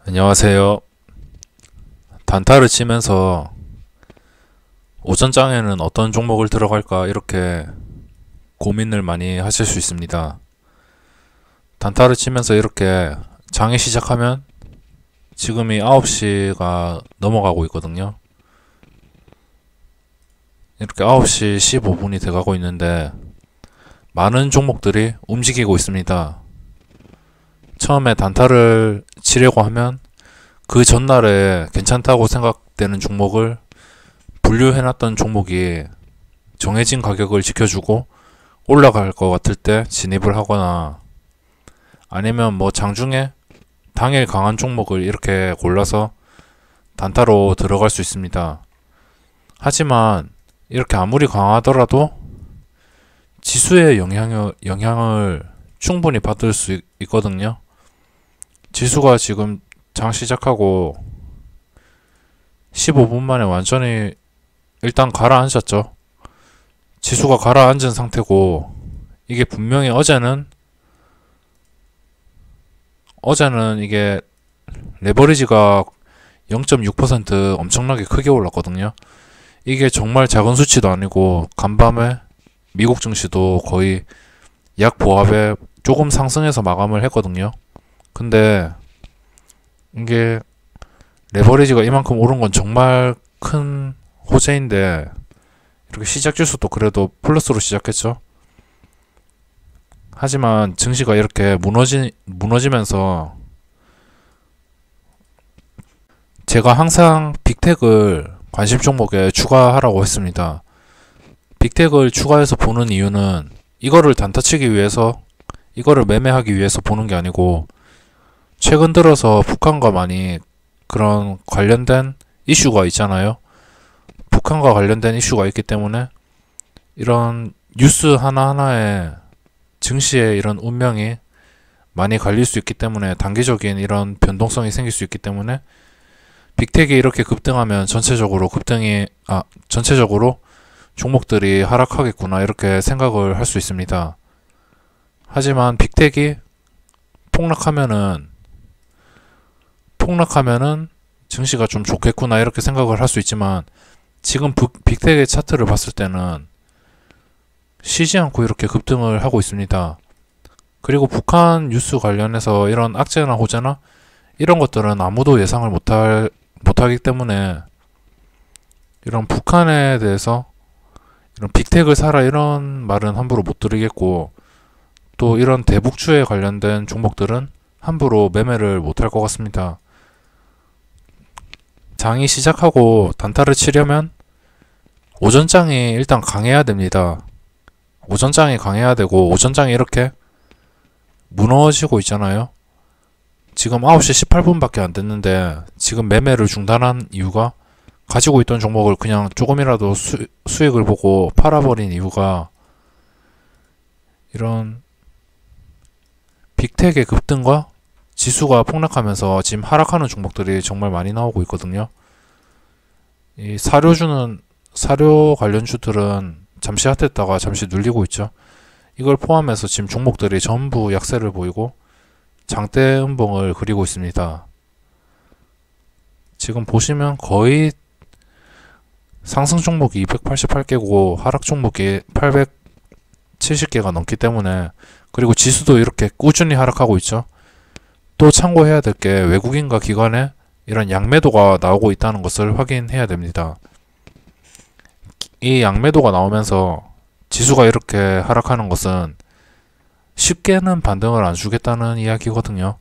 안녕하세요. 단타를 치면서 오전장에는 어떤 종목을 들어갈까 이렇게 고민을 많이 하실 수 있습니다. 단타를 치면서 이렇게 장이 시작하면 지금이 9시가 넘어가고 있거든요. 이렇게 9시 15분이 돼가고 있는데 많은 종목들이 움직이고 있습니다. 처음에 단타를 치려고 하면 그 전날에 괜찮다고 생각되는 종목을 분류해놨던 종목이 정해진 가격을 지켜주고 올라갈 것 같을 때 진입을 하거나 아니면 뭐 장중에 당일 강한 종목을 이렇게 골라서 단타로 들어갈 수 있습니다. 하지만 이렇게 아무리 강하더라도 지수의 영향을 충분히 받을 수 있거든요. 지수가 지금 장 시작하고 15분 만에 완전히 일단 가라앉았죠. 지수가 가라앉은 상태고 이게 분명히 어제는 이게 레버리지가 0.6% 엄청나게 크게 올랐거든요. 이게 정말 작은 수치도 아니고 간밤에 미국 증시도 거의 약 보합에 조금 상승해서 마감을 했거든요. 근데 이게 레버리지가 이만큼 오른 건 정말 큰 호재인데 이렇게 시작 주수도 그래도 플러스로 시작했죠. 하지만 증시가 이렇게 무너지면서 제가 항상 빅텍을 관심 종목에 추가하라고 했습니다. 빅텍을 추가해서 보는 이유는 이거를 단타치기 위해서 이거를 매매하기 위해서 보는 게 아니고 최근 들어서 북한과 많이 그런 관련된 이슈가 있잖아요. 북한과 관련된 이슈가 있기 때문에 이런 뉴스 하나하나에 증시의 이런 운명이 많이 갈릴 수 있기 때문에 단기적인 이런 변동성이 생길 수 있기 때문에 빅텍이 이렇게 급등하면 전체적으로 종목들이 하락하겠구나 이렇게 생각을 할 수 있습니다. 하지만 빅텍이 폭락하면은 증시가 좀 좋겠구나 이렇게 생각을 할 수 있지만 지금 빅텍의 차트를 봤을 때는 쉬지 않고 이렇게 급등을 하고 있습니다. 그리고 북한 뉴스 관련해서 이런 악재나 호재나 이런 것들은 아무도 예상을 못하기 때문에 이런 북한에 대해서 이런 빅텍을 사라 이런 말은 함부로 못 드리겠고 또 이런 대북주에 관련된 종목들은 함부로 매매를 못할 것 같습니다. 장이 시작하고 단타를 치려면 오전장이 일단 강해야 됩니다. 오전장이 강해야 되고 오전장이 이렇게 무너지고 있잖아요. 지금 9시 18분밖에 안 됐는데 지금 매매를 중단한 이유가 가지고 있던 종목을 그냥 조금이라도 수익을 보고 팔아버린 이유가 이런 빅텍의 급등과 지수가 폭락하면서 지금 하락하는 종목들이 정말 많이 나오고 있거든요. 이 사료 관련주들은 잠시 핫했다가 잠시 눌리고 있죠. 이걸 포함해서 지금 종목들이 전부 약세를 보이고 장대 음봉을 그리고 있습니다. 지금 보시면 거의 상승 종목이 288개고 하락 종목이 870개가 넘기 때문에 그리고 지수도 이렇게 꾸준히 하락하고 있죠. 또 참고해야 될 게 외국인과 기관에 이런 양매도가 나오고 있다는 것을 확인해야 됩니다. 이 양매도가 나오면서 지수가 이렇게 하락하는 것은 쉽게는 반등을 안 주겠다는 이야기거든요.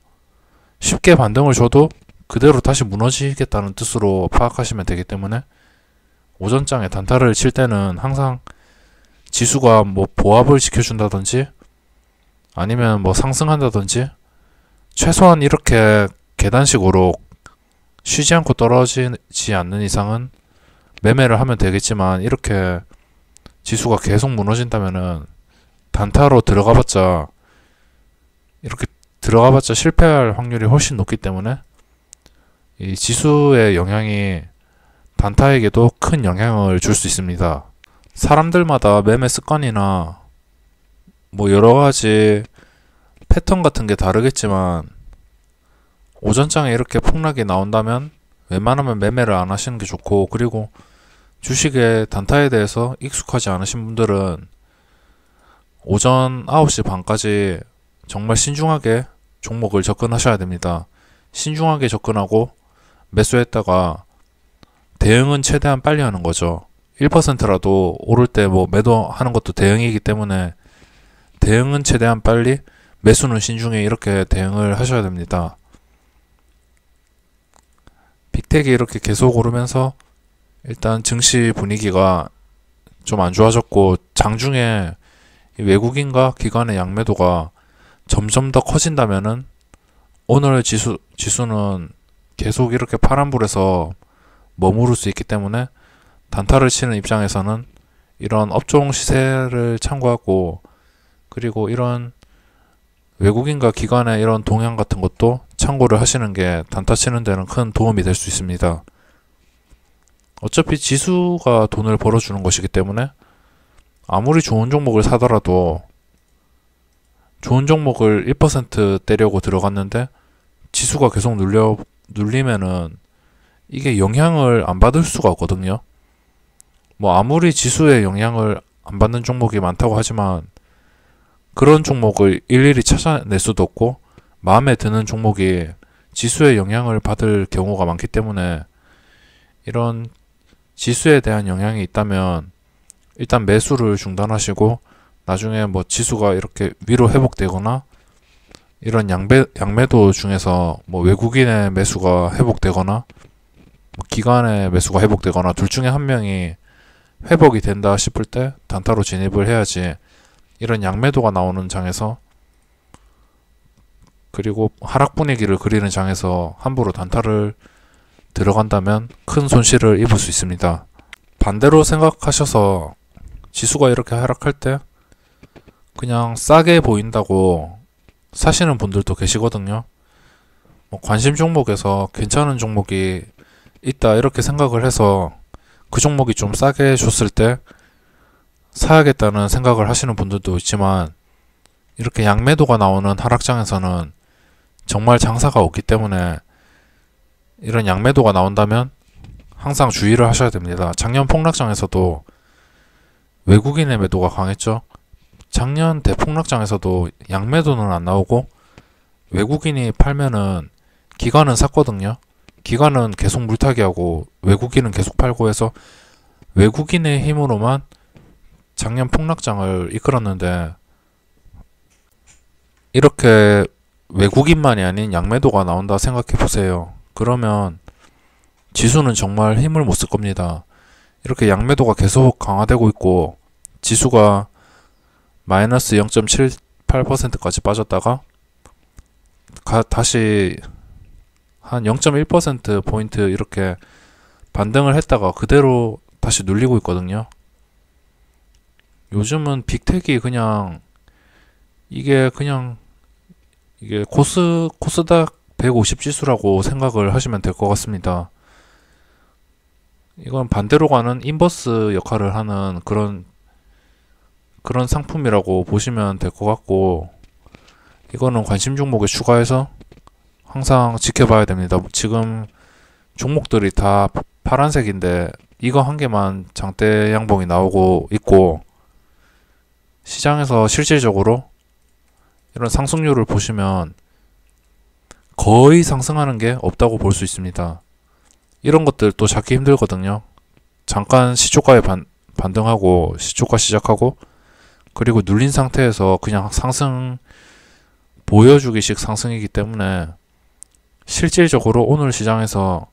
쉽게 반등을 줘도 그대로 다시 무너지겠다는 뜻으로 파악하시면 되기 때문에 오전장에 단타를 칠 때는 항상 지수가 뭐 보합을 지켜준다든지 아니면 뭐 상승한다든지 최소한 이렇게 계단식으로 쉬지 않고 떨어지지 않는 이상은 매매를 하면 되겠지만 이렇게 지수가 계속 무너진다면은 단타로 이렇게 들어가봤자 실패할 확률이 훨씬 높기 때문에 이 지수의 영향이 단타에게도 큰 영향을 줄 수 있습니다. 사람들마다 매매 습관이나 뭐 여러 가지 패턴 같은 게 다르겠지만 오전장에 이렇게 폭락이 나온다면 웬만하면 매매를 안 하시는 게 좋고, 그리고 주식의 단타에 대해서 익숙하지 않으신 분들은 오전 9시 반까지 정말 신중하게 종목을 접근하셔야 됩니다. 신중하게 접근하고 매수했다가 대응은 최대한 빨리 하는 거죠. 1%라도 오를 때 뭐 매도하는 것도 대응이기 때문에 대응은 최대한 빨리, 매수는 신중히 이렇게 대응을 하셔야 됩니다. 빅텍이 이렇게 계속 오르면서 일단 증시 분위기가 좀 안 좋아졌고, 장중에 외국인과 기관의 양매도가 점점 더 커진다면은 오늘 지수는 계속 이렇게 파란불에서 머무를 수 있기 때문에 단타를 치는 입장에서는 이런 업종 시세를 참고하고, 그리고 이런 외국인과 기관의 이런 동향 같은 것도 참고를 하시는 게 단타 치는 데는 큰 도움이 될 수 있습니다. 어차피 지수가 돈을 벌어주는 것이기 때문에 아무리 좋은 종목을 사더라도, 좋은 종목을 1% 떼려고 들어갔는데 지수가 계속 눌리면은 이게 영향을 안 받을 수가 없거든요. 뭐 아무리 지수의 영향을 안 받는 종목이 많다고 하지만 그런 종목을 일일이 찾아낼 수도 없고, 마음에 드는 종목이 지수의 영향을 받을 경우가 많기 때문에 이런 지수에 대한 영향이 있다면 일단 매수를 중단하시고, 나중에 뭐 지수가 이렇게 위로 회복되거나 이런 양매도 중에서 뭐 외국인의 매수가 회복되거나 뭐 기관의 매수가 회복되거나 둘 중에 한 명이 회복이 된다 싶을 때 단타로 진입을 해야지, 이런 양매도가 나오는 장에서, 그리고 하락 분위기를 그리는 장에서 함부로 단타를 들어간다면 큰 손실을 입을 수 있습니다. 반대로 생각하셔서 지수가 이렇게 하락할 때 그냥 싸게 보인다고 사시는 분들도 계시거든요. 뭐 관심 종목에서 괜찮은 종목이 있다 이렇게 생각을 해서 그 종목이 좀 싸게 줬을 때 사야겠다는 생각을 하시는 분들도 있지만, 이렇게 양매도가 나오는 하락장에서는 정말 장사가 없기 때문에 이런 양매도가 나온다면 항상 주의를 하셔야 됩니다. 작년 폭락장에서도 외국인의 매도가 강했죠. 작년 대폭락장에서도 양매도는 안 나오고 외국인이 팔면은 기관은 샀거든요. 기관은 계속 물타기하고 외국인은 계속 팔고 해서 외국인의 힘으로만 작년 폭락장을 이끌었는데, 이렇게 외국인만이 아닌 양매도가 나온다 생각해 보세요. 그러면 지수는 정말 힘을 못 쓸 겁니다. 이렇게 양매도가 계속 강화되고 있고 지수가 마이너스 0.78%까지 빠졌다가 다시 한 0.1%포인트 이렇게 반등을 했다가 그대로 다시 눌리고 있거든요. 요즘은 빅텍이 이게 코스닥 150 지수라고 생각을 하시면 될 것 같습니다. 이건 반대로 가는 인버스 역할을 하는 그런 상품이라고 보시면 될 것 같고, 이거는 관심 종목에 추가해서 항상 지켜봐야 됩니다. 지금 종목들이 다 파란색인데 이거 한 개만 장대 양봉이 나오고 있고, 시장에서 실질적으로 이런 상승률을 보시면 거의 상승하는 게 없다고 볼 수 있습니다. 이런 것들 또 찾기 힘들거든요. 잠깐 시초가에 반등하고 시초가 시작하고 그리고 눌린 상태에서 그냥 상승 보여주기식 상승이기 때문에 실질적으로 오늘 시장에서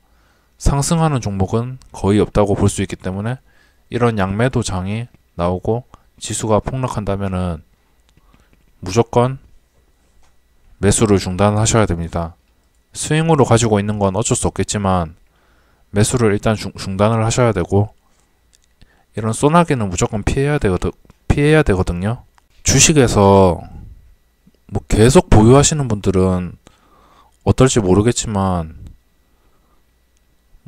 상승하는 종목은 거의 없다고 볼 수 있기 때문에, 이런 양매도 장이 나오고 지수가 폭락한다면은 무조건 매수를 중단하셔야 됩니다. 스윙으로 가지고 있는 건 어쩔 수 없겠지만 매수를 일단 중단을 하셔야 되고, 이런 소나기는 무조건 피해야 되거든요. 주식에서 뭐 계속 보유하시는 분들은 어떨지 모르겠지만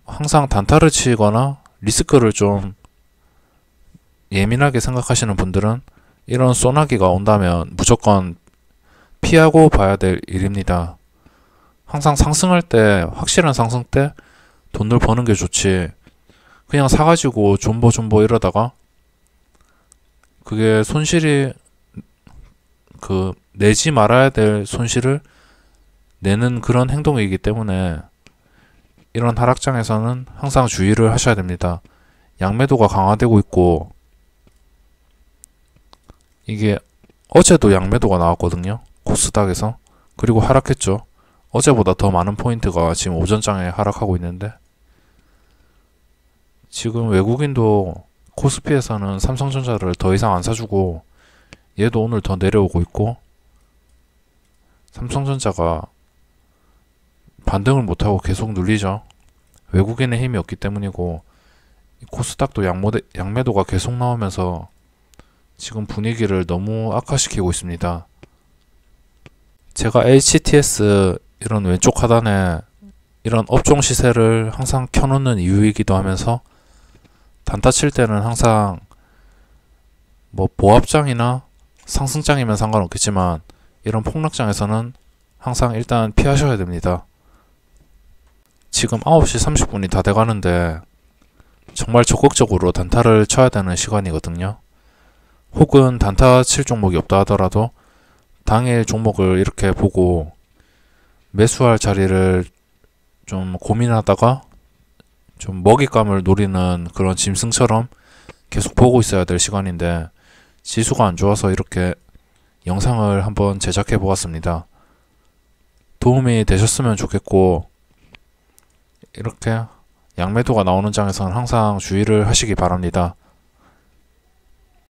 항상 단타를 치거나 리스크를 좀 예민하게 생각하시는 분들은 이런 소나기가 온다면 무조건 피하고 봐야 될 일입니다. 항상 상승할 때, 확실한 상승 때 돈을 버는 게 좋지. 그냥 사가지고 존버 이러다가 그게 손실이 내지 말아야 될 손실을 내는 그런 행동이기 때문에 이런 하락장에서는 항상 주의를 하셔야 됩니다. 양매도가 강화되고 있고 이게 어제도 양매도가 나왔거든요. 코스닥에서. 그리고 하락했죠. 어제보다 더 많은 포인트가 지금 오전장에 하락하고 있는데 지금 외국인도 코스피에서는 삼성전자를 더 이상 안 사주고 얘도 오늘 더 내려오고 있고 삼성전자가 반등을 못하고 계속 눌리죠. 외국인의 힘이 없기 때문이고 코스닥도 양매도가 계속 나오면서 지금 분위기를 너무 악화시키고 있습니다. 제가 HTS 이런 왼쪽 하단에 이런 업종 시세를 항상 켜놓는 이유이기도 하면서 단타 칠 때는 항상 뭐 보합장이나 상승장이면 상관없겠지만 이런 폭락장에서는 항상 일단 피하셔야 됩니다. 지금 9시 30분이 다 돼가는데 정말 적극적으로 단타를 쳐야 되는 시간이거든요. 혹은 단타 칠 종목이 없다 하더라도 당일 종목을 이렇게 보고 매수할 자리를 좀 고민하다가 좀 먹잇감을 노리는 그런 짐승처럼 계속 보고 있어야 될 시간인데 지수가 안 좋아서 이렇게 영상을 한번 제작해 보았습니다. 도움이 되셨으면 좋겠고 이렇게 양매도가 나오는 장에서는 항상 주의를 하시기 바랍니다.